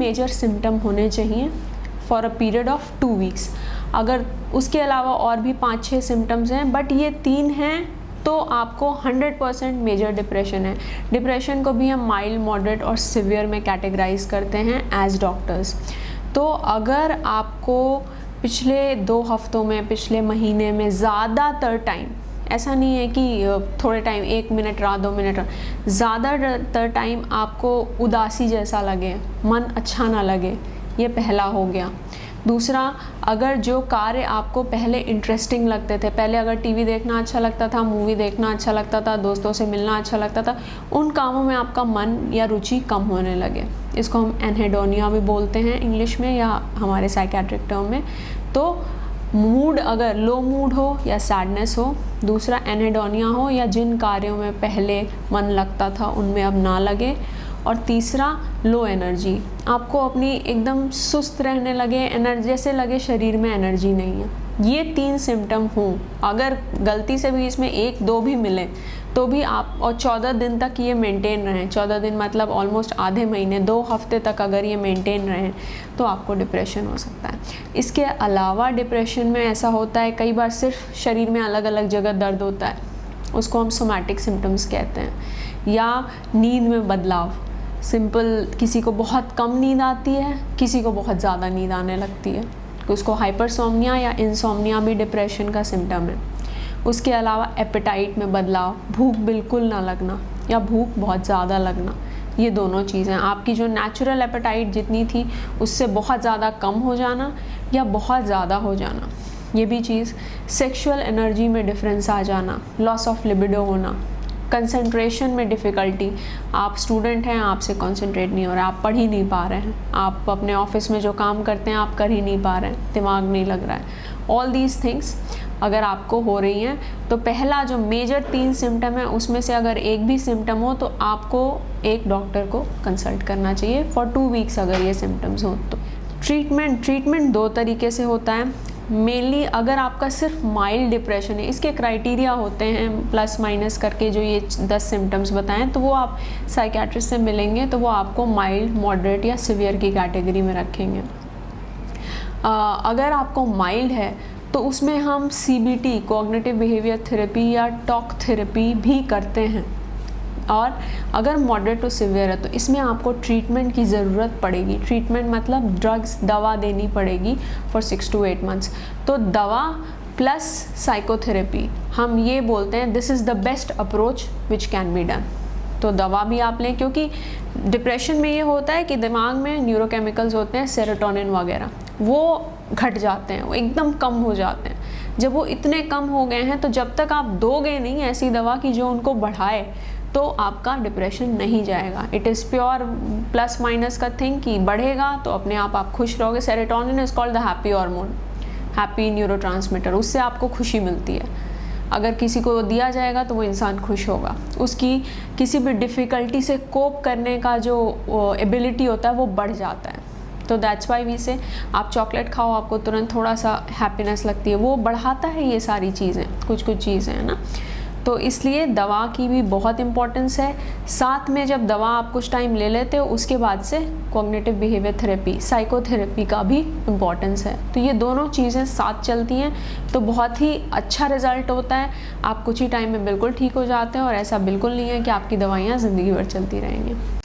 Major symptom होने चाहिए for a period of 2 weeks. अगर उसके अलावा और भी 5-6 सिम्टम्स हैं बट ये 3 हैं तो आपको 100% मेजर डिप्रेशन है। डिप्रेशन को भी हम माइल्ड, मॉडरेट और सिवियर में कैटेगराइज करते हैं एज डॉक्टर्स। तो अगर आपको पिछले 2 हफ्तों में, पिछले महीने में ज़्यादातर टाइम, ऐसा नहीं है कि थोड़े टाइम 1 मिनट रहा, 2 मिनट रहा, ज़्यादातर टाइम आपको उदासी जैसा लगे, मन अच्छा ना लगे, ये पहला हो गया। दूसरा, अगर जो कार्य आपको पहले इंटरेस्टिंग लगते थे, पहले अगर टीवी देखना अच्छा लगता था, मूवी देखना अच्छा लगता था, दोस्तों से मिलना अच्छा लगता था, उन कामों में आपका मन या रुचि कम होने लगे। इसको हम एनहेडोनिया भी बोलते हैं इंग्लिश में या हमारे साइकेट्रिक टर्म में। तो मूड, अगर लो मूड हो या सैडनेस हो, दूसरा एनहेडोनिया हो या जिन कार्यों में पहले मन लगता था उनमें अब ना लगे, और तीसरा लो एनर्जी, आपको अपनी एकदम सुस्त रहने लगे, एनर्जी जैसे लगे शरीर में एनर्जी नहीं है। ये 3 सिम्टम हों, अगर गलती से भी इसमें 1-2 भी मिले तो भी आप, और 14 दिन तक ये मेंटेन रहें, 14 दिन मतलब ऑलमोस्ट आधे महीने, 2 हफ्ते तक अगर ये मेंटेन रहें तो आपको डिप्रेशन हो सकता है। इसके अलावा डिप्रेशन में ऐसा होता है कई बार सिर्फ शरीर में अलग अलग जगह दर्द होता है, उसको हम सोमैटिक सिम्टम्स कहते हैं। या नींद में बदलाव, सिंपल, किसी को बहुत कम नींद आती है, किसी को बहुत ज़्यादा नींद आने लगती है, उसको हाइपरसोम्निया या इंसोम्निया भी डिप्रेशन का सिम्टम है। उसके अलावा एपेटाइट में बदलाव, भूख बिल्कुल ना लगना या भूख बहुत ज़्यादा लगना, ये दोनों चीज़ें, आपकी जो नेचुरल एपेटाइट जितनी थी उससे बहुत ज़्यादा कम हो जाना या बहुत ज़्यादा हो जाना, ये भी चीज़। सेक्सुअल एनर्जी में डिफरेंस आ जाना, लॉस ऑफ लिबिडो होना, कंसंट्रेशन में डिफ़िकल्टी, आप स्टूडेंट हैं, आपसे कंसंट्रेट नहीं हो रहा है, आप पढ़ ही नहीं पा रहे हैं, आप अपने ऑफिस में जो काम करते हैं आप कर ही नहीं पा रहे हैं, दिमाग नहीं लग रहा है। ऑल दीज थिंग्स अगर आपको हो रही हैं तो पहला जो मेजर 3 सिम्टम है उसमें से अगर एक भी सिम्टम हो तो आपको एक डॉक्टर को कंसल्ट करना चाहिए फॉर 2 वीक्स अगर ये सिम्टम्स हो तो। ट्रीटमेंट 2 तरीके से होता है। मेनली अगर आपका सिर्फ माइल्ड डिप्रेशन है, इसके क्राइटेरिया होते हैं प्लस माइनस करके, जो ये 10 सिम्टम्स बताएं, तो वो आप साइकेट्रिस्ट से मिलेंगे तो वो आपको माइल्ड, मॉडरेट या सिवियर की कैटेगरी में रखेंगे। अगर आपको माइल्ड है तो उसमें हम CBT, कॉग्निटिव बिहेवियर थेरेपी या टॉक थेरेपी भी करते हैं। और अगर मॉडरेट टू सिवियर है तो इसमें आपको ट्रीटमेंट की ज़रूरत पड़ेगी। ट्रीटमेंट मतलब ड्रग्स, दवा देनी पड़ेगी फॉर 6 to 8 months। तो दवा प्लस साइकोथेरेपी, हम ये बोलते हैं this is the best approach which can be done. तो दवा भी आप लें, क्योंकि डिप्रेशन में ये होता है कि दिमाग में न्यूरोकेमिकल्स होते हैं, सेरोटोनिन वगैरह, वो घट जाते हैं, वो एकदम कम हो जाते हैं। जब वो इतने कम हो गए हैं तो जब तक आप दोगे नहीं ऐसी दवा की जो उनको बढ़ाए तो आपका डिप्रेशन नहीं जाएगा। It is pure plus minus का थिंग कि बढ़ेगा तो अपने आप खुश रहोगे। Serotonin is called the happy hormone, happy neurotransmitter, उससे आपको खुशी मिलती है। अगर किसी को दिया जाएगा तो वो इंसान खुश होगा, उसकी किसी भी डिफ़िकल्टी से कोप करने का जो एबिलिटी होता है वो बढ़ जाता है। तो दैट्स वाई वी से आप चॉकलेट खाओ, आपको तुरंत थोड़ा सा हैप्पीनेस लगती है, वो बढ़ाता है ये सारी चीज़ें, कुछ चीज़ें है ना। तो इसलिए दवा की भी बहुत इम्पोर्टेंस है। साथ में जब दवा आप कुछ टाइम ले लेते हो उसके बाद से कॉग्निटिव बिहेवियर थेरेपी, साइकोथेरेपी का भी इम्पोर्टेंस है। तो ये दोनों चीज़ें साथ चलती हैं तो बहुत ही अच्छा रिजल्ट होता है। आप कुछ ही टाइम में बिल्कुल ठीक हो जाते हैं और ऐसा बिल्कुल नहीं है कि आपकी दवाइयाँ ज़िंदगी भर चलती रहेंगी।